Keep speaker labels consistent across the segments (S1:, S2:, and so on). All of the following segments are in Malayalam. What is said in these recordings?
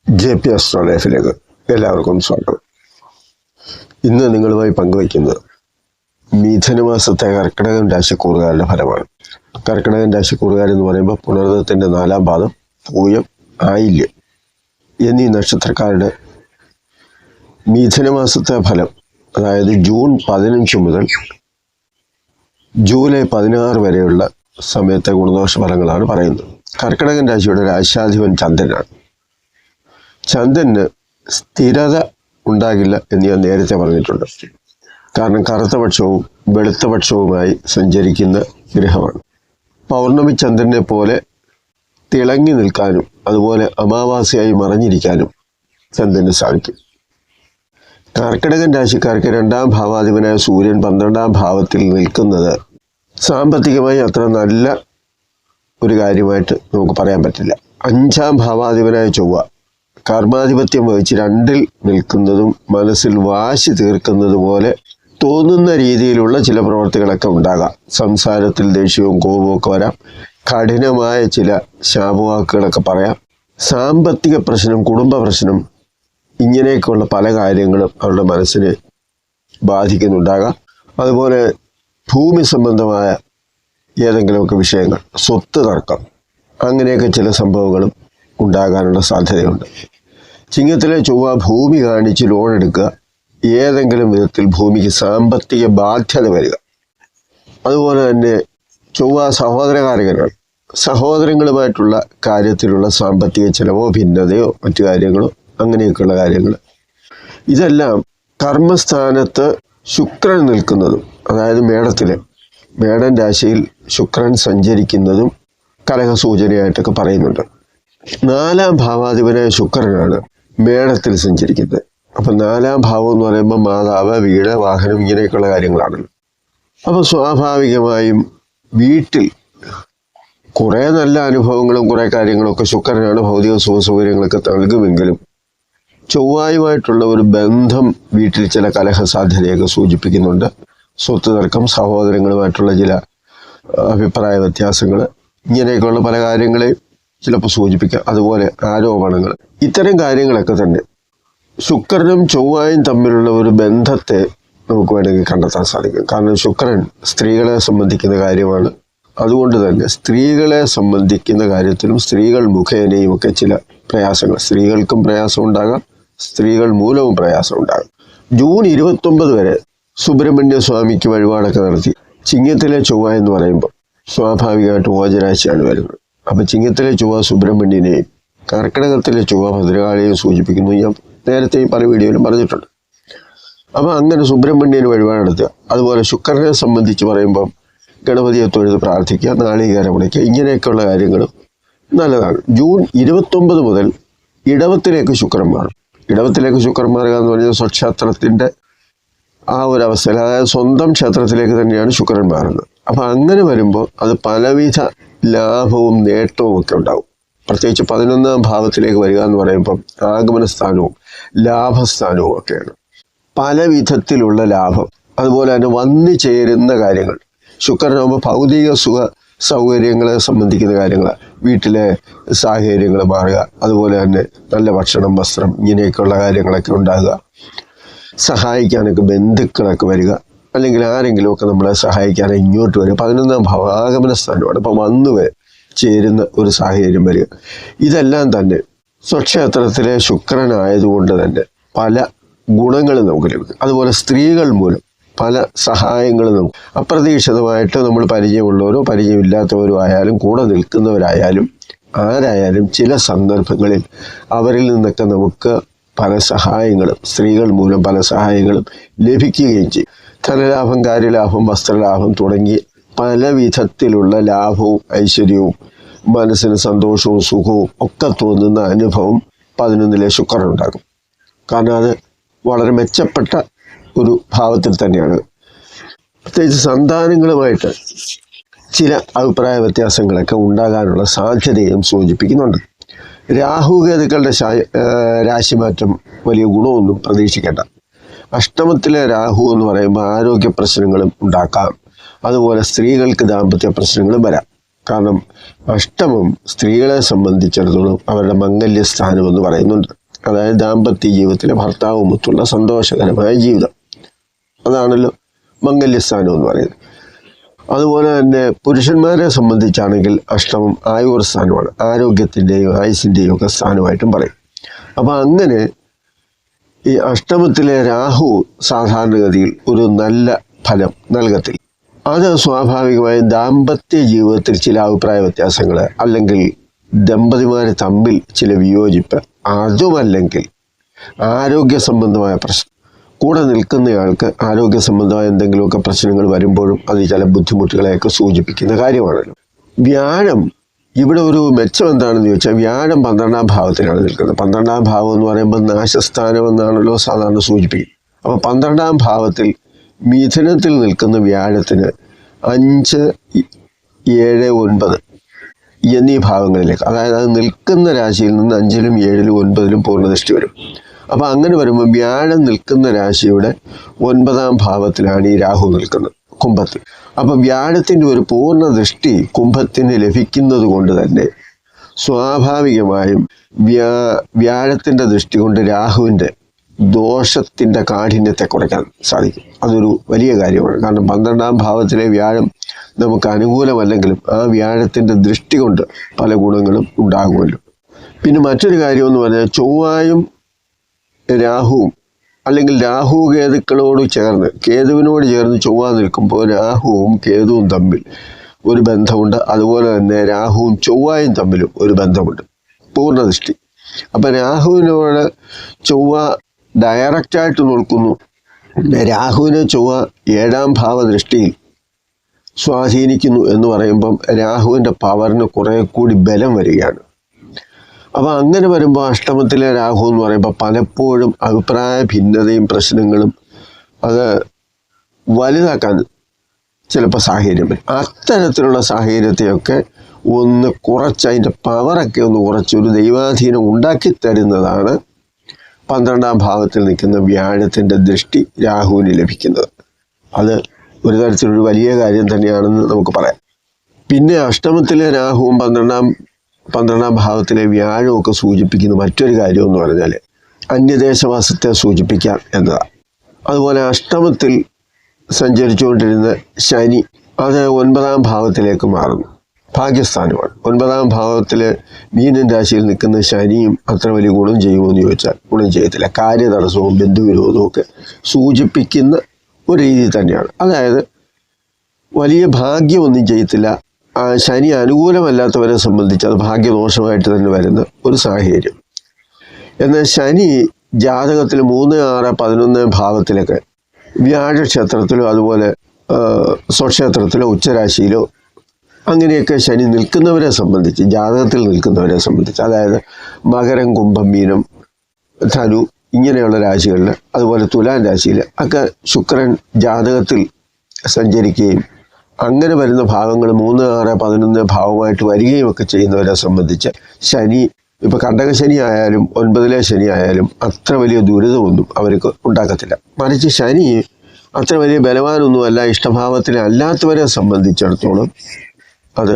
S1: JP അസ്ട്രോലൈഫിലേക്ക് എല്ലാവർക്കും സ്വാഗതം. ഇന്ന് നിങ്ങളുമായി പങ്കുവയ്ക്കുന്നത് മിഥുനമാസത്തെ കർക്കിടകം രാശിക്കൂറുകാരുടെ ഫലമാണ്. കർക്കിടകം രാശിക്കൂറുകാരെന്ന് പറയുമ്പോൾ പുണർദത്തിൻ്റെ 4-ാം പാദം, പൂയം, ആയില്യം എന്നീ നക്ഷത്രക്കാരുടെ മിഥുനമാസത്തെ ഫലം, അതായത് ജൂൺ 15 മുതൽ ജൂലൈ 16 വരെയുള്ള സമയത്തെ ഗുണദോഷ ഫലങ്ങളാണ് പറയുന്നത്. കർക്കിടകൻ രാശിയുടെ രാശാധിപൻ ചന്ദ്രനാണ്. ചന്ദ്രന് സ്ഥിരത ഉണ്ടാകില്ല എന്ന് ഞാൻ നേരത്തെ പറഞ്ഞിട്ടുണ്ട്. കാരണം കറുത്ത പക്ഷവും വെളുത്ത പക്ഷവുമായി സഞ്ചരിക്കുന്ന ഗ്രഹമാണ്. പൗർണമി ചന്ദ്രനെ പോലെ തിളങ്ങി നിൽക്കാനും അതുപോലെ അമാവാസിയായി മറഞ്ഞിരിക്കാനും ചന്ദ്രന് സാധിക്കും. കർക്കിടകൻ രാശിക്കാർക്ക് 2-ാം ഭാവാധിപനായ സൂര്യൻ 12-ാം ഭാവത്തിൽ നിൽക്കുന്നത് സാമ്പത്തികമായി അത്ര നല്ല ഒരു കാര്യമായിട്ട് നമുക്ക് പറയാൻ പറ്റില്ല. 5-ാം ഭാവാധിപനായ ചൊവ്വ കർമാധിപത്യം വഹിച്ച് 2-ൽ നിൽക്കുന്നതും മനസ്സിൽ വാശി തീർക്കുന്നത് പോലെ തോന്നുന്ന രീതിയിലുള്ള ചില പ്രവർത്തികളൊക്കെ ഉണ്ടാകാം. സംസാരത്തിൽ ദേഷ്യവും കോപവും ഒക്കെ വരാം. കഠിനമായ ചില ശാപവാക്കുകളൊക്കെ പറയാം. സാമ്പത്തിക പ്രശ്നം, കുടുംബ പ്രശ്നം, ഇങ്ങനെയൊക്കെയുള്ള പല കാര്യങ്ങളും അവരുടെ മനസ്സിനെ ബാധിക്കുന്നുണ്ടാകാം. അതുപോലെ ഭൂമി സംബന്ധമായ ഏതെങ്കിലുമൊക്കെ വിഷയങ്ങൾ, സ്വത്ത് തർക്കം, അങ്ങനെയൊക്കെ ചില സംഭവങ്ങളും ഉണ്ടാകാനുള്ള സാധ്യതയുണ്ട്. ചിങ്ങത്തിലെ ചൊവ്വ ഭൂമി കാണിച്ച് ലോൺ എടുക്കുക, ഏതെങ്കിലും വിധത്തിൽ ഭൂമിക്ക് സാമ്പത്തിക ബാധ്യത വരിക. അതുപോലെ തന്നെ ചൊവ്വ സഹോദരകാരകനാണ്. സഹോദരങ്ങളുമായിട്ടുള്ള കാര്യത്തിലുള്ള സാമ്പത്തിക ചിലവോ ഭിന്നതയോ മറ്റു കാര്യങ്ങളോ അങ്ങനെയൊക്കെയുള്ള കാര്യങ്ങൾ, ഇതെല്ലാം കർമ്മസ്ഥാനത്ത് ശുക്രൻ നിൽക്കുന്നതും, അതായത് മേടൻ രാശിയിൽ ശുക്രൻ സഞ്ചരിക്കുന്നതും കലഹസൂചനയായിട്ടൊക്കെ പറയുന്നുണ്ട്. 4-ാം ഭാവാധിപനായ ശുക്രനാണ് മേടത്തിൽ സഞ്ചരിക്കുന്നത്. അപ്പം 4-ാം ഭാവം എന്ന് പറയുമ്പോൾ മാതാവ്, വീട്, വാഹനം, ഇങ്ങനെയൊക്കെയുള്ള കാര്യങ്ങളാണല്ലോ. അപ്പോൾ സ്വാഭാവികമായും വീട്ടിൽ കുറേ നല്ല അനുഭവങ്ങളും കുറേ കാര്യങ്ങളൊക്കെ ശുക്രനാണ് ഭൗതിക സുഖസൗകര്യങ്ങളൊക്കെ നൽകുമെങ്കിലും ചൊവ്വായുമായിട്ടുള്ള ഒരു ബന്ധം വീട്ടിൽ ചില കലഹ സാധ്യതയൊക്കെ സൂചിപ്പിക്കുന്നുണ്ട്. സ്വത്ത് തർക്കം, സഹോദരങ്ങളുമായിട്ടുള്ള ചില അഭിപ്രായ വ്യത്യാസങ്ങൾ, ഇങ്ങനെയൊക്കെയുള്ള പല കാര്യങ്ങളെയും ചിലപ്പോൾ സൂചിപ്പിക്കാം. അതുപോലെ ആരോപണങ്ങൾ, ഇത്തരം കാര്യങ്ങളൊക്കെ തന്നെ ശുക്രനും ചൊവ്വായും തമ്മിലുള്ള ഒരു ബന്ധത്തെ നമുക്ക് വേണമെങ്കിൽ കണ്ടെത്താൻ സാധിക്കും. കാരണം ശുക്രൻ സ്ത്രീകളെ സംബന്ധിക്കുന്ന കാര്യമാണ്. അതുകൊണ്ട് തന്നെ സ്ത്രീകളെ സംബന്ധിക്കുന്ന കാര്യത്തിലും സ്ത്രീകൾ മുഖേനയും ഒക്കെ ചില പ്രയാസങ്ങൾ, സ്ത്രീകൾക്കും പ്രയാസം ഉണ്ടാകാം, സ്ത്രീകൾ മൂലവും പ്രയാസം ഉണ്ടാകും. ജൂൺ 29 വരെ സുബ്രഹ്മണ്യ സ്വാമിക്ക് വഴിപാടൊക്കെ നടത്തി. ചിങ്ങത്തിലെ ചൊവ്വ എന്ന് പറയുമ്പോൾ സ്വാഭാവികമായിട്ട് ഓജരാശിയാണ് വരുന്നത്. അപ്പം ചിങ്ങത്തിലെ ചൊവ്വ സുബ്രഹ്മണ്യനെയും കർക്കിടകത്തിലെ ചൊവ്വ ഭദ്രകാളിയെയും സൂചിപ്പിക്കുന്നു. ഞാൻ നേരത്തെ പല വീഡിയോയിലും പറഞ്ഞിട്ടുണ്ട്. അപ്പം അങ്ങനെ സുബ്രഹ്മണ്യന് വഴിപാട് നടത്തുക. അതുപോലെ ശുക്രനെ സംബന്ധിച്ച് പറയുമ്പം ഗണപതിയെ തൊഴുത് പ്രാർത്ഥിക്കുക, നാളികേരം ഉടയ്ക്കുക, ഇങ്ങനെയൊക്കെയുള്ള കാര്യങ്ങളും നല്ലതാണ്. ജൂൺ 29 മുതൽ ഇടവത്തിലേക്ക് ശുക്രൻ മാറും. ഇടവത്തിലേക്ക് ശുക്രൻ മാറുക എന്ന് പറഞ്ഞാൽ സ്വക്ഷേത്രത്തിൻ്റെ ആ ഒരു അവസ്ഥയിൽ, അതായത് സ്വന്തം ക്ഷേത്രത്തിലേക്ക് തന്നെയാണ് ശുക്രൻ മാറുന്നത്. അപ്പം അങ്ങനെ വരുമ്പോൾ അത് പലവിധ ലാഭവും നേട്ടവും ഒക്കെ ഉണ്ടാവും. പ്രത്യേകിച്ച് 11-ാം ഭാവത്തിലേക്ക് വരിക എന്ന് പറയുമ്പം ആഗമനസ്ഥാനവും ലാഭസ്ഥാനവും ഒക്കെയാണ്. പല വിധത്തിലുള്ള ലാഭം, അതുപോലെ തന്നെ വന്നു ചേരുന്ന കാര്യങ്ങൾ. ശുക്രനാകുമ്പോൾ ഭൗതിക സുഖ സൗകര്യങ്ങളെ സംബന്ധിക്കുന്ന കാര്യങ്ങൾ, വീട്ടിലെ സാഹചര്യങ്ങൾ മാറുക, അതുപോലെ തന്നെ നല്ല ഭക്ഷണം, വസ്ത്രം, ഇങ്ങനെയൊക്കെയുള്ള കാര്യങ്ങളൊക്കെ ഉണ്ടാകുക. സഹായിക്കാനൊക്കെ ബന്ധുക്കളൊക്കെ വരിക, അല്ലെങ്കിൽ ആരെങ്കിലുമൊക്കെ നമ്മളെ സഹായിക്കാൻ ഇങ്ങോട്ട് വരിക. 11-ാം ഭാവം ആഗമന സ്ഥാനമാണ്. അപ്പം വന്നു ചേരുന്ന ഒരു സാഹചര്യം വരിക. ഇതെല്ലാം തന്നെ സ്വക്ഷേത്രത്തിലെ ശുക്രനായതുകൊണ്ട് തന്നെ പല ഗുണങ്ങളും നമുക്ക് ലഭിക്കും. അതുപോലെ സ്ത്രീകൾ മൂലം പല സഹായങ്ങളും നമുക്ക് അപ്രതീക്ഷിതമായിട്ട്, നമ്മൾ പരിചയമുള്ളവരോ പരിചയമില്ലാത്തവരോ ആയാലും കൂടെ നിൽക്കുന്നവരായാലും ആരായാലും ചില സന്ദർഭങ്ങളിൽ അവരിൽ നിന്നൊക്കെ നമുക്ക് പല സഹായങ്ങളും, സ്ത്രീകൾ മൂലം പല സഹായങ്ങളും ലഭിക്കുകയും ചെയ്യും. ധനലാഭം, കാര്യലാഭം, വസ്ത്രലാഭം തുടങ്ങി പല വിധത്തിലുള്ള ലാഭവും ഐശ്വര്യവും മനസ്സിന് സന്തോഷവും സുഖവും ഒക്കെ തോന്നുന്ന അനുഭവം 11-ലെ ശുക്രനുണ്ടാകും. കാരണം അത് വളരെ മെച്ചപ്പെട്ട ഒരു ഭാവത്തിൽ തന്നെയാണ്. പ്രത്യേകിച്ച് സന്താനങ്ങളുമായിട്ട് ചില അഭിപ്രായ വ്യത്യാസങ്ങളൊക്കെ ഉണ്ടാകാനുള്ള സാധ്യതയും സൂചിപ്പിക്കുന്നുണ്ട്. രാഹുകേതുക്കളുടെ രാശിമാറ്റം വലിയ ഗുണമൊന്നും പ്രതീക്ഷിക്കേണ്ട. അഷ്ടമത്തിലെ രാഹു എന്ന് പറയുമ്പോൾ ആരോഗ്യ പ്രശ്നങ്ങളും ഉണ്ടാക്കാം. അതുപോലെ സ്ത്രീകൾക്ക് ദാമ്പത്യ പ്രശ്നങ്ങളും വരാം. കാരണം അഷ്ടമം സ്ത്രീകളെ സംബന്ധിച്ചിടത്തോളം അവരുടെ മംഗല്യസ്ഥാനം എന്ന് പറയുന്നുണ്ട്. അതായത് ദാമ്പത്യ ജീവിതത്തിലെ ഭർത്താവുമൊത്തുള്ള സന്തോഷകരമായ ജീവിതം, അതാണല്ലോ മംഗല്യസ്ഥാനം എന്ന് പറയുന്നത്. അതുപോലെ തന്നെ പുരുഷന്മാരെ സംബന്ധിച്ചാണെങ്കിൽ അഷ്ടമം ആയുർ സ്ഥാനമാണ്, ആരോഗ്യത്തിൻ്റെയും ആയുസിൻ്റെയും ഒക്കെ സ്ഥാനമായിട്ടും പറയും. അപ്പം അങ്ങനെ ഈ അഷ്ടമത്തിലെ രാഹു സാധാരണഗതിയിൽ ഒരു നല്ല ഫലം നൽകത്തില്ല. അത് സ്വാഭാവികമായും ദാമ്പത്യ ജീവിതത്തിൽ ചില അഭിപ്രായ വ്യത്യാസങ്ങൾ, അല്ലെങ്കിൽ ദമ്പതിമാർ തമ്മിൽ ചില വിയോജിപ്പ്, അതുമല്ലെങ്കിൽ ആരോഗ്യ സംബന്ധമായ പ്രശ്നം, കൂടെ നിൽക്കുന്നയാൾക്ക് ആരോഗ്യ സംബന്ധമായ എന്തെങ്കിലുമൊക്കെ പ്രശ്നങ്ങൾ വരുമ്പോഴും അത് ചില ബുദ്ധിമുട്ടുകളെയൊക്കെ സൂചിപ്പിക്കുന്ന കാര്യമാണല്ലോ. വ്യാഴം ഇവിടെ ഒരു മെച്ചം എന്താണെന്ന് ചോദിച്ചാൽ, വ്യാഴം 12ാം ഭാവത്തിലാണ് നിൽക്കുന്നത്. 12ാം ഭാവം എന്ന് പറയുമ്പോൾ നാശസ്ഥാനം എന്നാണല്ലോ സാധാരണ സൂചിപ്പിക്കുന്നത്. അപ്പോൾ 12ാം ഭാവത്തിൽ മിഥുനത്തിൽ നിൽക്കുന്ന വ്യാഴത്തിന് 5, 7, 9 എന്നീ ഭാവങ്ങളിലേക്ക്, അതായത് അത് നിൽക്കുന്ന രാശിയിൽ നിന്ന് 5ലും 7ലും 9ലും പൂർണ്ണദൃഷ്ടി വരും. അപ്പോൾ അങ്ങനെ വരുമ്പോൾ വ്യാഴം നിൽക്കുന്ന രാശിയുടെ 9ാം ഭാവത്തിലാണ് ഈ രാഹു നിൽക്കുന്നത്, കുംഭത്തിൽ. അപ്പം വ്യാഴത്തിൻ്റെ ഒരു പൂർണ്ണ ദൃഷ്ടി കുംഭത്തിന് ലഭിക്കുന്നത് കൊണ്ട് തന്നെ സ്വാഭാവികമായും വ്യാഴത്തിൻ്റെ ദൃഷ്ടി കൊണ്ട് രാഹുവിൻ്റെ ദോഷത്തിൻ്റെ കാഠിന്യത്തെ കുറയ്ക്കാൻ സാധിക്കും. അതൊരു വലിയ കാര്യമാണ്. കാരണം 12ാം ഭാവത്തിലെ വ്യാഴം നമുക്ക് അനുകൂലമല്ലെങ്കിലും ആ വ്യാഴത്തിൻ്റെ ദൃഷ്ടി കൊണ്ട് പല ഗുണങ്ങളും ഉണ്ടാകുമല്ലോ. പിന്നെ മറ്റൊരു കാര്യമെന്ന് പറഞ്ഞാൽ, ചൊവ്വായും രാഹുവും, അല്ലെങ്കിൽ രാഹു കേതുക്കളോട് ചേർന്ന്, കേതുവിനോട് ചേർന്ന് ചൊവ്വ നിൽക്കുമ്പോൾ രാഹുവും കേതുവും തമ്മിൽ ഒരു ബന്ധമുണ്ട്. അതുപോലെ തന്നെ രാഹുവും ചൊവ്വയും തമ്മിലും ഒരു ബന്ധമുണ്ട്, പൂർണ്ണദൃഷ്ടി. അപ്പം രാഹുവിനോട് ചൊവ്വ ഡയറക്റ്റായിട്ട് നോക്കുന്നു. രാഹുവിനെ ചൊവ്വ 7ാം ഭാവ ദൃഷ്ടിയിൽ സ്വാധീനിക്കുന്നു എന്ന് പറയുമ്പം രാഹുവിൻ്റെ പവറിന് കുറേ കൂടി ബലം വരികയാണ്. അപ്പോൾ അങ്ങനെ വരുമ്പോൾ അഷ്ടമത്തിലെ രാഹു എന്ന് പറയുമ്പോൾ പലപ്പോഴും അഭിപ്രായ ഭിന്നതയും പ്രശ്നങ്ങളും അത് വലുതാക്കാൻ ചിലപ്പോൾ സാഹചര്യം വരും. അത്തരത്തിലുള്ള സാഹചര്യത്തെയൊക്കെ ഒന്ന് കുറച്ച്, അതിൻ്റെ പവറൊക്കെ ഒന്ന് കുറച്ചൊരു ദൈവാധീനം ഉണ്ടാക്കി തരുന്നതാണ് 12ാം ഭാവത്തിൽ നിൽക്കുന്ന വ്യാഴത്തിൻ്റെ ദൃഷ്ടി രാഹുവിന് ലഭിക്കുന്നത്. അത് ഒരു തരത്തിലൊരു വലിയ കാര്യം തന്നെയാണെന്ന് നമുക്ക് പറയാം. പിന്നെ അഷ്ടമത്തിലെ രാഹുവും 12ാം ഭാവത്തിലെ വ്യാഴവും ഒക്കെ സൂചിപ്പിക്കുന്ന മറ്റൊരു കാര്യം എന്ന് പറഞ്ഞാൽ അന്യദേശവാസത്തെ സൂചിപ്പിക്കാം എന്നതാണ്. അതുപോലെ അഷ്ടമത്തിൽ സഞ്ചരിച്ചുകൊണ്ടിരുന്ന ശനി അത് 9ാം ഭാവത്തിലേക്ക് മാറുന്നു, ഭാഗ്യസ്ഥാനമാണ്. 9ാം ഭാവത്തിൽ മീനൻ രാശിയിൽ നിൽക്കുന്ന ശനിയും അത്ര വലിയ ഗുണം ചെയ്യുമെന്ന് ചോദിച്ചാൽ ഗുണം ചെയ്യത്തില്ല. കാര്യതടസ്സവും ബന്ധുവിരോധവും ഒക്കെ സൂചിപ്പിക്കുന്ന ഒരു രീതി തന്നെയാണ്. അതായത് വലിയ ഭാഗ്യമൊന്നും ചെയ്യത്തില്ല. ശനി അനുകൂലമല്ലാത്തവരെ സംബന്ധിച്ച് അത് ഭാഗ്യദോഷമായിട്ട് തന്നെ വരുന്ന ഒരു സാഹചര്യം. എന്നാൽ ശനി ജാതകത്തിൽ 3, 6, 11 ഭാവത്തിലൊക്കെ വ്യാഴക്ഷേത്രത്തിലോ അതുപോലെ സ്വക്ഷേത്രത്തിലോ ഉച്ചരാശിയിലോ അങ്ങനെയൊക്കെ ശനി നിൽക്കുന്നവരെ സംബന്ധിച്ച്, ജാതകത്തിൽ നിൽക്കുന്നവരെ സംബന്ധിച്ച്, അതായത് മകരം, കുംഭം, മീനം, ധനു ഇങ്ങനെയുള്ള രാശികളിൽ, അതുപോലെ തുലാം രാശിയിൽ ഒക്കെ ശുക്രൻ ജാതകത്തിൽ സഞ്ചരിക്കുകയും അങ്ങനെ വരുന്ന ഭാവങ്ങൾ 3, 6, 11 ഭാവമായിട്ട് വരികയും ഒക്കെ ചെയ്യുന്നവരെ സംബന്ധിച്ച് ശനി, ഇപ്പോൾ കണ്ടകശനി ആയാലും 9ലെ ശനി ആയാലും അത്ര വലിയ ദുരിതമൊന്നും അവർക്ക് ഉണ്ടാക്കത്തില്ല. മറിച്ച് ശനി അത്ര വലിയ ബലവാനൊന്നുമല്ല. ഇഷ്ടഭാവത്തിൽ അല്ലാത്തവരെ സംബന്ധിച്ചിടത്തോളം അത്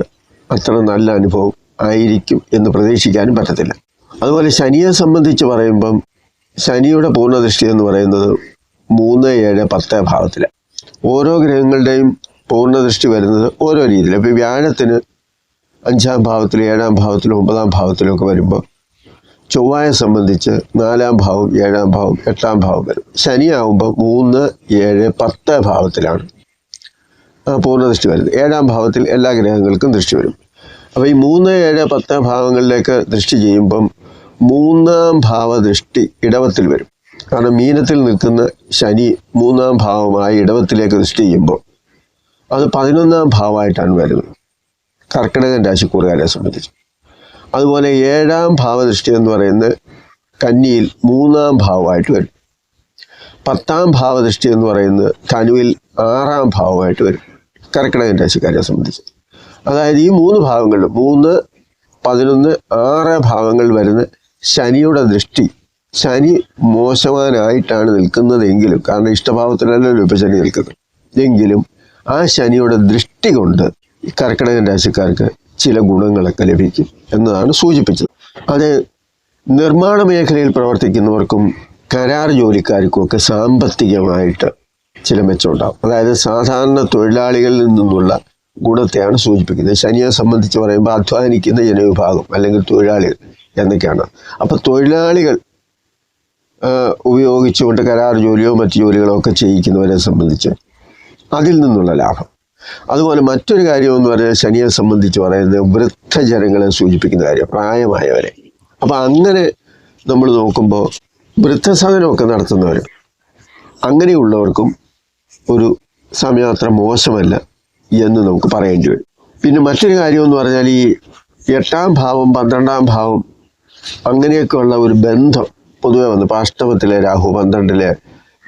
S1: അത്ര നല്ല അനുഭവം ആയിരിക്കും എന്ന് പ്രതീക്ഷിക്കാനും പറ്റത്തില്ല. അതുപോലെ ശനിയെ സംബന്ധിച്ച് പറയുമ്പം ശനിയുടെ പൂർണ്ണദൃഷ്ടി എന്ന് പറയുന്നത് 3, 7, 10 ഭാവത്തിലാണ്. ഓരോ ഗ്രഹങ്ങളുടെയും പൂർണ്ണദൃഷ്ടി വരുന്നത് ഓരോ രീതിയിൽ. ഇപ്പോൾ വ്യാഴത്തിന് 5ാം ഭാവത്തിലും 7ാം ഭാവത്തിലും 9ാം ഭാവത്തിലും ഒക്കെ വരുമ്പോൾ ചൊവ്വയെ സംബന്ധിച്ച് 4ാം ഭാവം, 7ാം ഭാവം, 8ാം ഭാവം വരും. ശനിയാവുമ്പോൾ 3, 7, 10 ഭാവത്തിലാണ് പൂർണ്ണദൃഷ്ടി വരുന്നത്. 7ാം ഭാവത്തിൽ എല്ലാ ഗ്രഹങ്ങൾക്കും ദൃഷ്ടി വരും. അപ്പോൾ ഈ 3, 7, 10 ഭാവങ്ങളിലേക്ക് ദൃഷ്ടി ചെയ്യുമ്പം 3ാം ഭാവ ദൃഷ്ടി ഇടവത്തിൽ വരും. കാരണം മീനത്തിൽ നിൽക്കുന്ന ശനി 3ാം ഭാവമായി ഇടവത്തിലേക്ക് ദൃഷ്ടി ചെയ്യുമ്പോൾ അത് 11ാം ഭാവമായിട്ടാണ് വരുന്നത് കർക്കിടകൻ രാശിക്കൂറുകാരെ സംബന്ധിച്ച്. അതുപോലെ 7ാം ഭാവദൃഷ്ടി എന്ന് പറയുന്നത് കന്നിയിൽ 3ാം ഭാവമായിട്ട് വരും. 10ാം ഭാവദൃഷ്ടി എന്ന് പറയുന്നത് ധനുവിൽ 6ാം ഭാവമായിട്ട് വരും കർക്കിടകൻ രാശിക്കാരെ സംബന്ധിച്ച്. അതായത് ഈ 3 ഭാവങ്ങളിലും 3, 11, 6 ഭാവങ്ങളിൽ വരുന്ന ശനിയുടെ ദൃഷ്ടി, ശനി മോശവാനായിട്ടാണ് നിൽക്കുന്നതെങ്കിലും, കാരണം ഇഷ്ടഭാവത്തിലല്ലല്ലോ ഇപ്പോൾ ശനി നിൽക്കുന്നത്, എങ്കിലും ആ ശനിയുടെ ദൃഷ്ടി കൊണ്ട് ഈ കർക്കിടകൻ രാശിക്കാർക്ക് ചില ഗുണങ്ങളൊക്കെ ലഭിക്കും എന്നതാണ് സൂചിപ്പിച്ചത്. അത് നിർമ്മാണ മേഖലയിൽ പ്രവർത്തിക്കുന്നവർക്കും കരാർ ജോലിക്കാർക്കും ഒക്കെ സാമ്പത്തികമായിട്ട് ചില മെച്ചമുണ്ടാകും. അതായത് സാധാരണ തൊഴിലാളികളിൽ നിന്നുള്ള ഗുണത്തെയാണ് സൂചിപ്പിക്കുന്നത്. ശനിയെ സംബന്ധിച്ച് പറയുമ്പോൾ അധ്വാനിക്കുന്ന ജനവിഭാഗം അല്ലെങ്കിൽ തൊഴിലാളികൾ എന്നൊക്കെയാണ്. അപ്പോൾ തൊഴിലാളികൾ ഉപയോഗിച്ചുകൊണ്ട് കരാർ ജോലിയോ മറ്റു ജോലികളോ ഒക്കെ ചെയ്യിക്കുന്നവരെ സംബന്ധിച്ച് അതിൽ നിന്നുള്ള ലാഭം. അതുപോലെ മറ്റൊരു കാര്യമെന്ന് പറഞ്ഞാൽ ശനിയെ സംബന്ധിച്ച് പറയുന്നത് വൃദ്ധജനങ്ങളെ സൂചിപ്പിക്കുന്ന കാര്യം, പ്രായമായവരെ. അപ്പം അങ്ങനെ നമ്മൾ നോക്കുമ്പോൾ വൃദ്ധസദനമൊക്കെ നടത്തുന്നവർ അങ്ങനെയുള്ളവർക്കും ഒരു സമയം അത്ര മോശമല്ല എന്ന് നമുക്ക് പറയേണ്ടി വരും. പിന്നെ മറ്റൊരു കാര്യമെന്ന് പറഞ്ഞാൽ ഈ 8ാം ഭാവം 12ാം ഭാവം അങ്ങനെയൊക്കെയുള്ള ഒരു ബന്ധം പൊതുവെ വന്നപ്പോൾ അഷ്ടമത്തിലെ രാഹു 12ലെ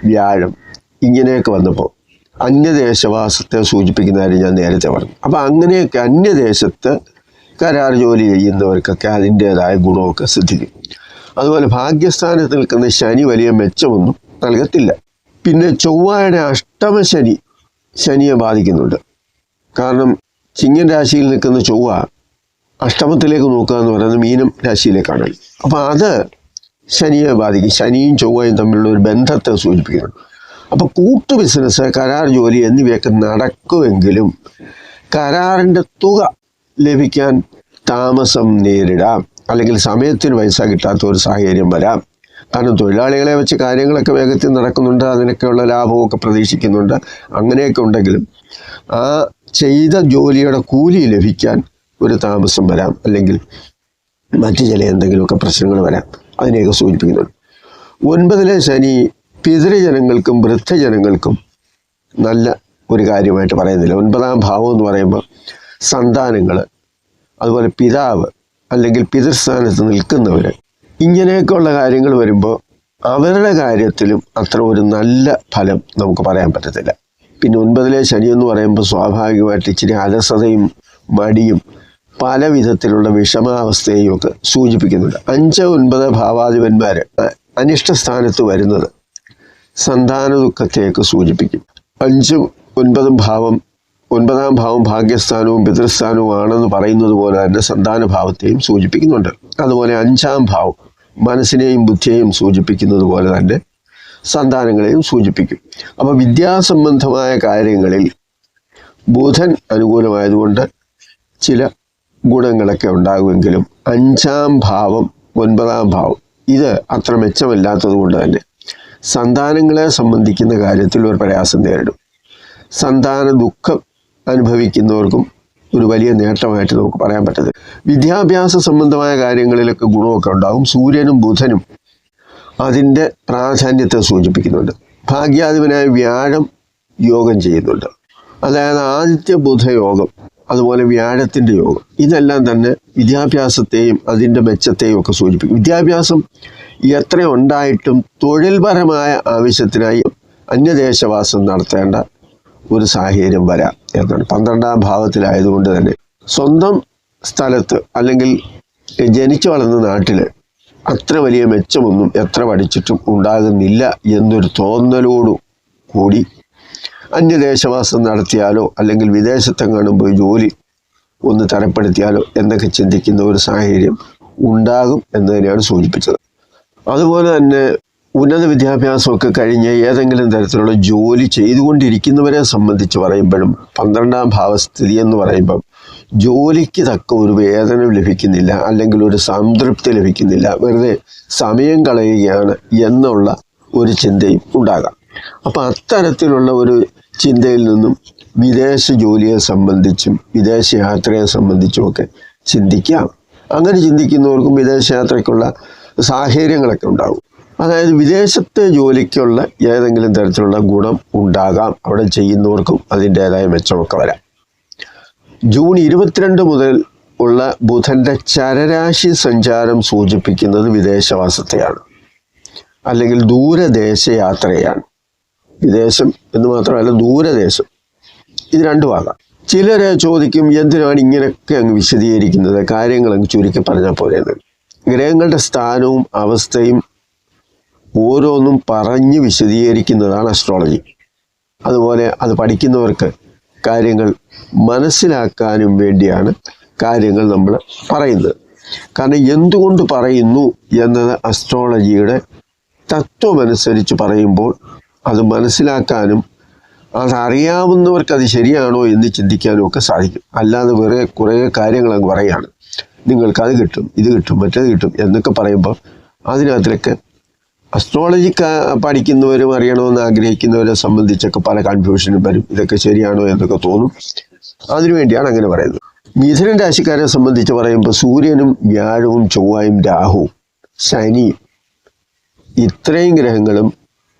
S1: വ്യാഴം ഇങ്ങനെയൊക്കെ വന്നപ്പോൾ അന്യദേശവാസത്തെ സൂചിപ്പിക്കുന്ന കാര്യം ഞാൻ നേരത്തെ പറഞ്ഞു. അപ്പം അങ്ങനെയൊക്കെ അന്യദേശത്ത് കരാർ ജോലി ചെയ്യുന്നവർക്കൊക്കെ അതിൻ്റേതായ ഗുണമൊക്കെ സിദ്ധിക്കും. അതുപോലെ ഭാഗ്യസ്ഥാനത്ത് നിൽക്കുന്ന ശനി വലിയ മെച്ചമൊന്നും നൽകത്തില്ല. പിന്നെ ചൊവ്വയുടെ അഷ്ടമശനി ശനിയെ ബാധിക്കുന്നുണ്ട്. കാരണം ചിങ്ങൻ രാശിയിൽ നിൽക്കുന്ന ചൊവ്വ അഷ്ടമത്തിലേക്ക് നോക്കുക എന്ന് പറയുന്നത് മീനം രാശിയിലേക്കാണ്. അപ്പം അത് ശനിയെ ബാധിക്കും. ശനിയും ചൊവ്വയും തമ്മിലുള്ള ഒരു ബന്ധത്തെ സൂചിപ്പിക്കുന്നുണ്ട്. അപ്പോൾ കൂട്ടു ബിസിനസ്, കരാർ ജോലി എന്നിവയൊക്കെ നടക്കുമെങ്കിലും കരാറിൻ്റെ തുക ലഭിക്കാൻ താമസം നേരിടാം, അല്ലെങ്കിൽ സമയത്തിന് പൈസ കിട്ടാത്ത ഒരു സാഹചര്യം വരാം. കാരണം തൊഴിലാളികളെ വെച്ച് കാര്യങ്ങളൊക്കെ വേഗത്തിൽ നടക്കുന്നുണ്ട്, അതിനൊക്കെയുള്ള ലാഭമൊക്കെ പ്രതീക്ഷിക്കുന്നുണ്ട്. അങ്ങനെയൊക്കെ ഉണ്ടെങ്കിലും ആ ചെയ്ത ജോലിയുടെ കൂലി ലഭിക്കാൻ ഒരു താമസം വരാം, അല്ലെങ്കിൽ മറ്റു ചില എന്തെങ്കിലുമൊക്കെ പ്രശ്നങ്ങൾ വരാം. അതിനെയൊക്കെ സൂചിപ്പിക്കുന്നുണ്ട്. 9ലെ ശനി പിതൃജനങ്ങൾക്കും വൃദ്ധജനങ്ങൾക്കും നല്ല ഒരു കാര്യമായിട്ട് പറയുന്നില്ല. 9ാം ഭാവം എന്ന് പറയുമ്പോൾ സന്താനങ്ങൾ, അതുപോലെ പിതാവ് അല്ലെങ്കിൽ പിതൃസ്ഥാനത്ത് നിൽക്കുന്നവർ, ഇങ്ങനെയൊക്കെയുള്ള കാര്യങ്ങൾ വരുമ്പോൾ അവരുടെ കാര്യത്തിലും അത്ര ഒരു നല്ല ഫലം നമുക്ക് പറയാൻ പറ്റത്തില്ല. പിന്നെ 9ലെ ശനി എന്ന് പറയുമ്പോൾ സ്വാഭാവികമായിട്ട് ഇച്ചിരി അലസതയും മടിയും പല വിധത്തിലുള്ള വിഷമാവസ്ഥയും ഒക്കെ സൂചിപ്പിക്കുന്നുണ്ട്. 5, 9 ഭാവാധിപന്മാർ അനിഷ്ട സ്ഥാനത്ത് വരുന്നത് സന്താന ദുഃഖത്തെയൊക്കെ സൂചിപ്പിക്കും. 5ഉം 9ഉം ഭാവം, 9ാം ഭാവം ഭാഗ്യസ്ഥാനവും പിതൃസ്ഥാനവും ആണെന്ന് പറയുന്നത് പോലെ തന്നെ സന്താന ഭാവത്തെയും സൂചിപ്പിക്കുന്നുണ്ട്. അതുപോലെ 5ാം ഭാവം മനസ്സിനെയും ബുദ്ധിയെയും സൂചിപ്പിക്കുന്നത് പോലെ തന്നെ സന്താനങ്ങളെയും സൂചിപ്പിക്കും. അപ്പോൾ വിദ്യാസംബന്ധമായ കാര്യങ്ങളിൽ ബുധൻ അനുകൂലമായതുകൊണ്ട് ചില ഗുണങ്ങളൊക്കെ ഉണ്ടാകുമെങ്കിലും 5ാം ഭാവം 9ാം ഭാവം ഇത് അത്ര മെച്ചമില്ലാത്തത് കൊണ്ട് തന്നെ സന്താനങ്ങളെ സംബന്ധിക്കുന്ന കാര്യത്തിൽ ഒരു പ്രയാസം നേരിടും. സന്താന ദുഃഖം അനുഭവിക്കുന്നവർക്കും ഒരു വലിയ നേട്ടമായിട്ട് നമുക്ക് പറയാൻ പറ്റത്തില്ല. വിദ്യാഭ്യാസ സംബന്ധമായ കാര്യങ്ങളിലൊക്കെ ഗുണമൊക്കെ ഉണ്ടാകും. സൂര്യനും ബുധനും അതിൻ്റെ പ്രാധാന്യത്തെ സൂചിപ്പിക്കുന്നുണ്ട്. ഭാഗ്യാധിപനായ വ്യാഴം യോഗം ചെയ്യുന്നുണ്ട്. അതായത് ആദിത്യ ബുധ യോഗം, അതുപോലെ വ്യാഴത്തിൻ്റെ യോഗം, ഇതെല്ലാം തന്നെ വിദ്യാഭ്യാസത്തെയും അതിൻ്റെ മെച്ചത്തെയും ഒക്കെ സൂചിപ്പിക്കും. വിദ്യാഭ്യാസം എത്ര ഉണ്ടായിട്ടും തൊഴിൽപരമായ ആവശ്യത്തിനായി അന്യദേശവാസം നടത്തേണ്ട ഒരു സാഹചര്യം വരാം എന്നാണ്. 12ാം ഭാവത്തിലായതുകൊണ്ട് തന്നെ സ്വന്തം സ്ഥലത്ത് അല്ലെങ്കിൽ ജനിച്ചു വളർന്ന നാട്ടിൽ അത്ര വലിയ മെച്ചമൊന്നും എത്ര പഠിച്ചിട്ടും ഉണ്ടാകുന്നില്ല എന്നൊരു തോന്നലോടു കൂടി അന്യദേശവാസം നടത്തിയാലോ അല്ലെങ്കിൽ വിദേശത്തെങ്ങാനും പോയി ജോലി ഒന്ന് തരപ്പെടുത്തിയാലോ എന്നൊക്കെ ചിന്തിക്കുന്ന ഒരു സാഹചര്യം ഉണ്ടാകും എന്ന് തന്നെയാണ് സൂചിപ്പിച്ചത്. അതുപോലെ തന്നെ ഉന്നത വിദ്യാഭ്യാസമൊക്കെ കഴിഞ്ഞ് ഏതെങ്കിലും തരത്തിലുള്ള ജോലി ചെയ്തുകൊണ്ടിരിക്കുന്നവരെ സംബന്ധിച്ച് പറയുമ്പോഴും 12ാം ഭാവസ്ഥിതി എന്ന് പറയുമ്പം ജോലിക്ക് തക്ക ഒരു വേതനം ലഭിക്കുന്നില്ല, അല്ലെങ്കിൽ ഒരു സംതൃപ്തി ലഭിക്കുന്നില്ല, വെറുതെ സമയം കളയുകയാണ് എന്നുള്ള ഒരു ചിന്തയും ഉണ്ടാകാം. അപ്പം അത്തരത്തിലുള്ള ഒരു ചിന്തയിൽ നിന്നും വിദേശ ജോലിയെ സംബന്ധിച്ചും വിദേശ യാത്രയെ സംബന്ധിച്ചുമൊക്കെ ചിന്തിക്കാം. അങ്ങനെ ചിന്തിക്കുന്നവർക്കും വിദേശയാത്രയ്ക്കുള്ള സാഹചര്യങ്ങളൊക്കെ ഉണ്ടാകും. അതായത് വിദേശത്തെ ജോലിക്കുള്ള ഏതെങ്കിലും തരത്തിലുള്ള ഗുണം ഉണ്ടാകാം. അവിടെ ചെയ്യുന്നവർക്കും അതിൻ്റേതായ മെച്ചമൊക്കെ വരാം. ജൂൺ 22 മുതൽ ഉള്ള ബുധൻ്റെ ചരരാശി സഞ്ചാരം സൂചിപ്പിക്കുന്നത് വിദേശവാസത്തെയാണ്, അല്ലെങ്കിൽ ദൂരദേശ യാത്രയാണ്. വിദേശം എന്ന് മാത്രമല്ല ദൂരദേശം, ഇത് രണ്ടുമാകാം. ചിലരെ ചോദിക്കും, എന്തിനാണ് ഇങ്ങനെയൊക്കെ അങ്ങ് വിശദീകരിക്കുന്നത്, കാര്യങ്ങൾ അങ്ങ് ചുരുക്കി പറഞ്ഞാൽ പോലെയെന്ന്. ഗ്രഹങ്ങളുടെ സ്ഥാനവും അവസ്ഥയും ഓരോന്നും പറഞ്ഞ് വിശദീകരിക്കുന്നതാണ് അസ്ട്രോളജി. അതുപോലെ അത് പഠിക്കുന്നവർക്ക് കാര്യങ്ങൾ മനസ്സിലാക്കാനും വേണ്ടിയാണ് കാര്യങ്ങൾ നമ്മൾ പറയുന്നത്. കാരണം എന്തുകൊണ്ട് പറയുന്നു എന്നത് അസ്ട്രോളജിയുടെ തത്വമനുസരിച്ച് പറയുമ്പോൾ അത് മനസ്സിലാക്കാനും അതറിയാവുന്നവർക്ക് അത് ശരിയാണോ എന്ന് ചിന്തിക്കാനും ഒക്കെ സാധിക്കും. അല്ലാതെ വേറെ കുറേ കാര്യങ്ങൾ അങ്ങ് പറയുകയാണ്, നിങ്ങൾക്ക് അത് കിട്ടും, ഇത് കിട്ടും, മറ്റേത് കിട്ടും എന്നൊക്കെ പറയുമ്പോൾ അതിനകത്തിലൊക്കെ അസ്ട്രോളജി പഠിക്കുന്നവരും അറിയണമെന്ന് ആഗ്രഹിക്കുന്നവരെ സംബന്ധിച്ചൊക്കെ പല കൺഫ്യൂഷനും വരും. ഇതൊക്കെ ശരിയാണോ എന്നൊക്കെ തോന്നും. അതിനുവേണ്ടിയാണ് അങ്ങനെ പറയുന്നത്. മിഥുനൻ രാശിക്കാരെ സംബന്ധിച്ച് പറയുമ്പോൾ സൂര്യനും വ്യാഴവും ചൊവ്വയും രാഹുവും ശനിയും ഇത്രയും ഗ്രഹങ്ങളും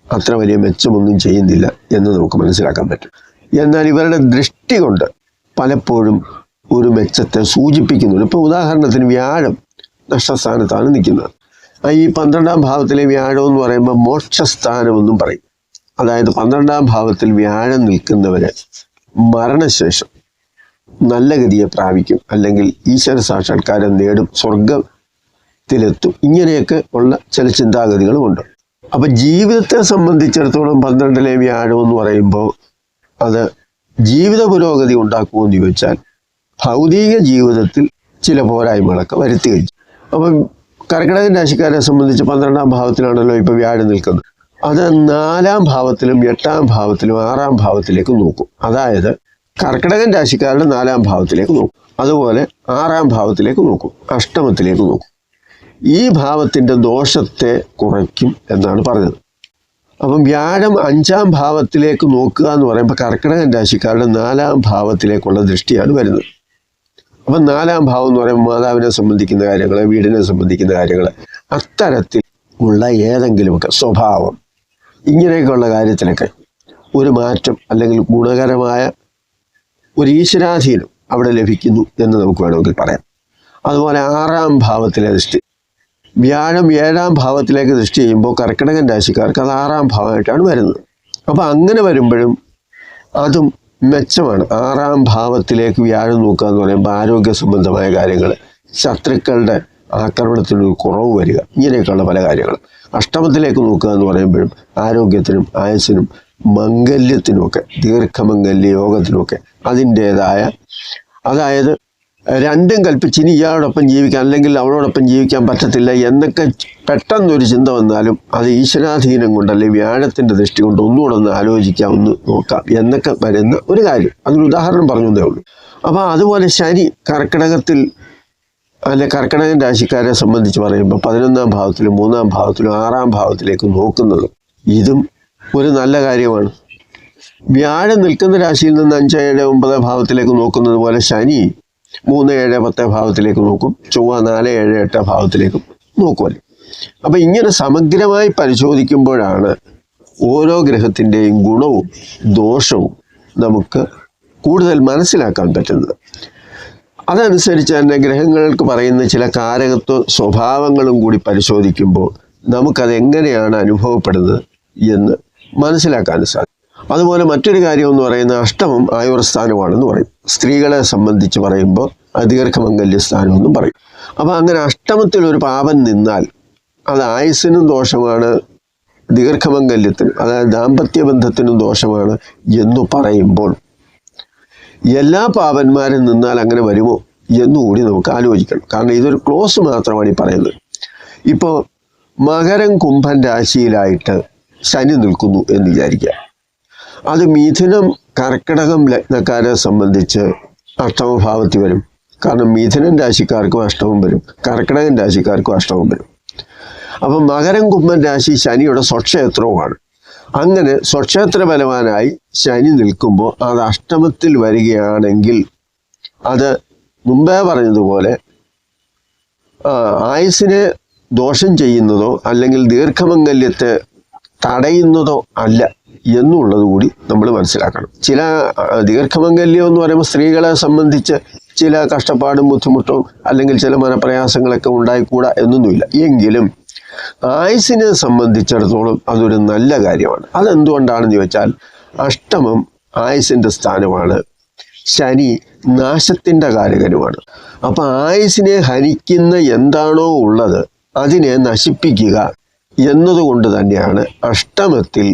S1: അത്ര വലിയ മെച്ചമൊന്നും ചെയ്യുന്നില്ല എന്ന് നമുക്ക് മനസ്സിലാക്കാൻ പറ്റും. എന്നാൽ ഇവരുടെ ദൃഷ്ടി കൊണ്ട് പലപ്പോഴും ഒരു മെച്ചത്തെ സൂചിപ്പിക്കുന്നുണ്ട്. ഇപ്പോൾ ഉദാഹരണത്തിന് വ്യാഴം നഷ്ടസ്ഥാനത്താണ് നിൽക്കുന്നത്. ഈ 12ാം ഭാവത്തിലെ വ്യാഴം എന്ന് പറയുമ്പോൾ മോക്ഷസ്ഥാനമെന്നും പറയും. അതായത് 12ാം ഭാവത്തിൽ വ്യാഴം നിൽക്കുന്നവരെ മരണശേഷം നല്ല ഗതിയെ പ്രാപിക്കും, അല്ലെങ്കിൽ ഈശ്വര സാക്ഷാത്കാരം നേടും, സ്വർഗത്തിലെത്തും. ഇങ്ങനെയൊക്കെ ഉള്ള ചില ചിന്താഗതികളുമുണ്ട്. അപ്പം ജീവിതത്തെ സംബന്ധിച്ചിടത്തോളം 12ലെ വ്യാഴം എന്ന് പറയുമ്പോൾ അത് ജീവിത പുരോഗതി ഉണ്ടാക്കുമെന്ന് ചോദിച്ചാൽ ഭൗതിക ജീവിതത്തിൽ ചില പോരായ്മകളൊക്കെ വരുത്തി കഴിച്ചു. അപ്പം കർക്കിടകൻ രാശിക്കാരെ സംബന്ധിച്ച് 12ാം ഭാവത്തിലാണല്ലോ ഇപ്പോൾ വ്യാഴം നിൽക്കുന്നത്. അത് 4ാം ഭാവത്തിലും 8ാം ഭാവത്തിലും 6ാം ഭാവത്തിലേക്ക് നോക്കും. അതായത് കർക്കിടകൻ രാശിക്കാരുടെ 4ാം ഭാവത്തിലേക്ക് നോക്കും, അതുപോലെ 6ാം ഭാവത്തിലേക്ക് നോക്കും, അഷ്ടമത്തിലേക്ക് നോക്കും. ഈ ഭാവത്തിൻ്റെ ദോഷത്തെ കുറയ്ക്കും എന്നാണ് പറഞ്ഞത്. അപ്പം വ്യാഴം 5ാം ഭാവത്തിലേക്ക് നോക്കുക എന്ന് പറയുമ്പോൾ കർക്കിടകൻ രാശിക്കാരുടെ 4ാം ഭാവത്തിലേക്കുള്ള ദൃഷ്ടിയാണ് വരുന്നത്. അപ്പം 4ാം ഭാവം എന്ന് പറയുമ്പോൾ മാതാവിനെ സംബന്ധിക്കുന്ന കാര്യങ്ങൾ, വീടിനെ സംബന്ധിക്കുന്ന കാര്യങ്ങൾ, അത്തരത്തിൽ ഉള്ള ഏതെങ്കിലുമൊക്കെ സ്വഭാവം, ഇങ്ങനെയൊക്കെയുള്ള കാര്യത്തിലൊക്കെ ഒരു മാറ്റം അല്ലെങ്കിൽ ഗുണകരമായ ഒരു ഈശ്വരാധീനം അവിടെ ലഭിക്കുന്നു എന്ന് നമുക്ക് വേണമെങ്കിൽ പറയാം. അതുപോലെ 6ാം ഭാവത്തിലെ ദൃഷ്ടി, വ്യാഴം 7ാം ഭാവത്തിലേക്ക് ദൃഷ്ടി ചെയ്യുമ്പോൾ കർക്കിടകൻ രാശിക്കാർക്ക് അത് 6ാം ഭാവമായിട്ടാണ് വരുന്നത്. അപ്പോൾ അങ്ങനെ വരുമ്പോഴും അതും മെച്ചമാണ്. 6ാം ഭാവത്തിലേക്ക് വ്യാഴം നോക്കുക എന്ന് പറയുമ്പോൾ ആരോഗ്യ സംബന്ധമായ കാര്യങ്ങൾ, ശത്രുക്കളുടെ ആക്രമണത്തിനൊരു കുറവ് വരിക, ഇങ്ങനെയൊക്കെയുള്ള പല കാര്യങ്ങൾ. അഷ്ടമത്തിലേക്ക് നോക്കുക എന്ന് പറയുമ്പോഴും ആരോഗ്യത്തിനും ആയുസ്സിനും മംഗല്യത്തിനുമൊക്കെ, ദീർഘമംഗല്യ യോഗത്തിനുമൊക്കെ അതിൻ്റേതായ, അതായത് രണ്ടും കൽപ്പിച്ച് ഇനി ഇയാളോടൊപ്പം ജീവിക്കാൻ അല്ലെങ്കിൽ അവളോടൊപ്പം ജീവിക്കാൻ പറ്റത്തില്ല എന്നൊക്കെ പെട്ടെന്നൊരു ചിന്ത വന്നാലും അത് ഈശ്വരാധീനം കൊണ്ടല്ലേ വ്യാഴത്തിൻ്റെ ദൃഷ്ടി കൊണ്ട് ഒന്നുകൂടെ ഒന്ന് ആലോചിക്കാം, ഒന്ന് നോക്കാം എന്നൊക്കെ വരുന്ന ഒരു കാര്യം. അതിന് ഉദാഹരണം പറഞ്ഞതേ ഉള്ളൂ. അപ്പോൾ അതുപോലെ ശനി കർക്കിടകത്തിൽ അല്ലെ കർക്കിടകൻ രാശിക്കാരെ സംബന്ധിച്ച് പറയുമ്പോൾ 11ാം ഭാവത്തിലും 3ാം ഭാവത്തിലും 6ാം ഭാവത്തിലേക്ക് നോക്കുന്നത് ഇതും ഒരു നല്ല കാര്യമാണ്. വ്യാഴം നിൽക്കുന്ന രാശിയിൽ നിന്ന് 5, 7, 9 ഭാവത്തിലേക്ക് നോക്കുന്നത് പോലെ ശനി 3, 7, 10 ഭാവത്തിലേക്ക് നോക്കും, ചൊവ്വ 4, 7, 8 ഭാവത്തിലേക്കും നോക്കുമല്ലോ. അപ്പം ഇങ്ങനെ സമഗ്രമായി പരിശോധിക്കുമ്പോഴാണ് ഓരോ ഗ്രഹത്തിൻ്റെയും ഗുണവും ദോഷവും നമുക്ക് കൂടുതൽ മനസ്സിലാക്കാൻ പറ്റുന്നത്. അതനുസരിച്ച് തന്നെ ഗ്രഹങ്ങൾക്ക് പറയുന്ന ചില കാരകത്വ സ്വഭാവങ്ങളും കൂടി പരിശോധിക്കുമ്പോൾ നമുക്കതെങ്ങനെയാണ് അനുഭവപ്പെടുന്നത് എന്ന് മനസ്സിലാക്കാൻ സാധിക്കും. അതുപോലെ മറ്റൊരു കാര്യം എന്ന് പറയുന്നത് അഷ്ടമം ആയുർസ്ഥാനമാണെന്ന് പറയും. സ്ത്രീകളെ സംബന്ധിച്ച് പറയുമ്പോൾ ദീർഘമംഗല്യ സ്ഥാനമെന്നും പറയും. അപ്പോൾ അങ്ങനെ അഷ്ടമത്തിലൊരു പാപം നിന്നാൽ അത് ആയുസ്സിനും ദോഷമാണ്, ദീർഘമംഗല്യത്തിനും അതായത് ദാമ്പത്യ ബന്ധത്തിനും ദോഷമാണ് എന്ന് പറയുമ്പോൾ എല്ലാ പാപന്മാരും നിന്നാൽ അങ്ങനെ വരുമോ എന്നുകൂടി നമുക്ക് ആലോചിക്കണം. കാരണം ഇതൊരു ക്ലോസ് മാത്രമാണ് ഈ പറയുന്നത്. ഇപ്പോൾ മകരം കുംഭൻ രാശിയിലായിട്ട് ശനി നിൽക്കുന്നു എന്ന് വിചാരിക്കുക. അത് മിഥുനം കർക്കിടകം ലഗ്നക്കാരെ സംബന്ധിച്ച് അഷ്ടമഭാവത്തിൽ വരും. കാരണം മിഥുനൻ രാശിക്കാർക്കും അഷ്ടമം വരും, കർക്കിടകൻ രാശിക്കാർക്കും അഷ്ടമം വരും. അപ്പം മകരം കുംഭൻ രാശി ശനിയുടെ സ്വക്ഷേത്രവുമാണ്. അങ്ങനെ സ്വക്ഷേത്ര ബലവാനായി ശനി നിൽക്കുമ്പോൾ അത് അഷ്ടമത്തിൽ വരികയാണെങ്കിൽ അത് മുമ്പേ പറഞ്ഞതുപോലെ ആയുസ്സിനെ ദോഷം ചെയ്യുന്നതോ അല്ലെങ്കിൽ ദീർഘമംഗല്യത്തെ തടയുന്നതോ അല്ല എന്നുള്ളത് കൂടി നമ്മൾ മനസ്സിലാക്കണം. ചില ദീർഘമംഗല്യം എന്ന് പറയുമ്പോൾ സ്ത്രീകളെ സംബന്ധിച്ച് ചില കഷ്ടപ്പാടും ബുദ്ധിമുട്ടും അല്ലെങ്കിൽ ചില മനപ്രയാസങ്ങളൊക്കെ ഉണ്ടായിക്കൂടാ എന്നൊന്നുമില്ല. എങ്കിലും ആയുസ്സിനെ സംബന്ധിച്ചിടത്തോളം അതൊരു നല്ല കാര്യമാണ്. അതെന്തുകൊണ്ടാണെന്ന് ചോദിച്ചാൽ അഷ്ടമം ആയുസ്സിൻ്റെ സ്ഥാനമാണ്, ശനി നാശത്തിൻ്റെ കാരകനുമാണ്. അപ്പം ആയുസ്സിനെ ഹനിക്കുന്ന എന്താണോ ഉള്ളത് അതിനെ നശിപ്പിക്കുക എന്നതുകൊണ്ട് തന്നെയാണ് അഷ്ടമത്തിൽ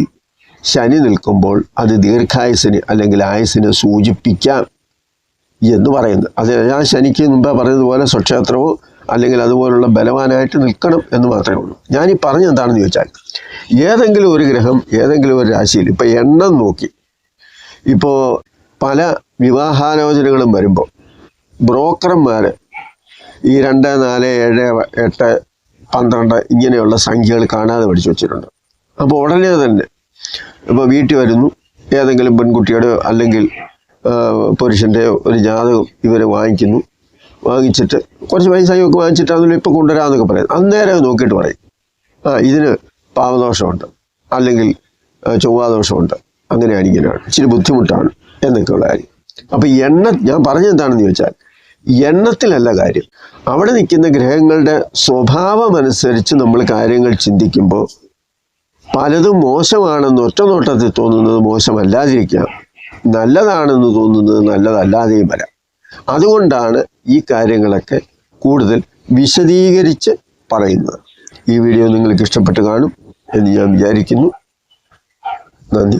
S1: ശനി നിൽക്കുമ്പോൾ അത് ദീർഘായുസ്സിന് അല്ലെങ്കിൽ ആയുസ്സിനെ സൂചിപ്പിക്കാം എന്ന് പറയുന്നത്. അത് ഞാൻ ശനിക്ക് മുമ്പേ പറഞ്ഞതുപോലെ സ്വക്ഷേത്രമോ അല്ലെങ്കിൽ അതുപോലുള്ള ബലവാനായിട്ട് നിൽക്കണം എന്ന് മാത്രമേ ഉള്ളൂ. ഞാനീ പറഞ്ഞത് എന്താണെന്ന് ചോദിച്ചാൽ, ഏതെങ്കിലും ഒരു ഗ്രഹം ഏതെങ്കിലും ഒരു രാശിയിൽ ഇപ്പോൾ എണ്ണം നോക്കി ഇപ്പോൾ പല വിവാഹാലോചനകളും വരുമ്പോൾ ബ്രോക്കർമാർ ഈ 2, 4, 7, 8, 12 ഇങ്ങനെയുള്ള സംഖ്യകൾ കാണാതെ പഠിച്ചു വച്ചിട്ടുണ്ട്. അപ്പോൾ ഉടനെ തന്നെ ഇപ്പോൾ വീട്ടിൽ വരുന്നു, ഏതെങ്കിലും പെൺകുട്ടിയുടെ അല്ലെങ്കിൽ പുരുഷൻ്റെ ഒരു ജാതകം ഇവർ വാങ്ങിച്ചിട്ട് കുറച്ച് പൈസയൊക്കെ വാങ്ങിച്ചിട്ട് അതിൽ ഇപ്പോൾ കൊണ്ടുവരാമെന്നൊക്കെ പറയും. അന്നേരം നോക്കിയിട്ട് പറയും, ഇതിന് പാവദോഷമുണ്ട് അല്ലെങ്കിൽ ചൊവ്വാദോഷമുണ്ട്, അങ്ങനെയാണ് ഇങ്ങനെയാണ്, ഇച്ചിരി ബുദ്ധിമുട്ടാണ് എന്നൊക്കെയുള്ള കാര്യം. അപ്പോൾ ഞാൻ പറഞ്ഞത് എന്താണെന്ന് ചോദിച്ചാൽ, എണ്ണത്തിലല്ല കാര്യം. അവിടെ നിൽക്കുന്ന ഗ്രഹങ്ങളുടെ സ്വഭാവം അനുസരിച്ച് നമ്മൾ കാര്യങ്ങൾ ചിന്തിക്കുമ്പോൾ പലതും മോശമാണെന്ന് ഒറ്റ നോട്ടത്തിൽ തോന്നുന്നത് മോശമല്ലാതിരിക്കാം, നല്ലതാണെന്ന് തോന്നുന്നത് നല്ലതല്ലാതെയും വരാം. അതുകൊണ്ടാണ് ഈ കാര്യങ്ങളൊക്കെ കൂടുതൽ വിശദീകരിച്ച് പറയുന്നത്. ഈ വീഡിയോ നിങ്ങൾക്ക് ഇഷ്ടപ്പെട്ട് കാണും എന്ന് ഞാൻ വിചാരിക്കുന്നു. നന്ദി.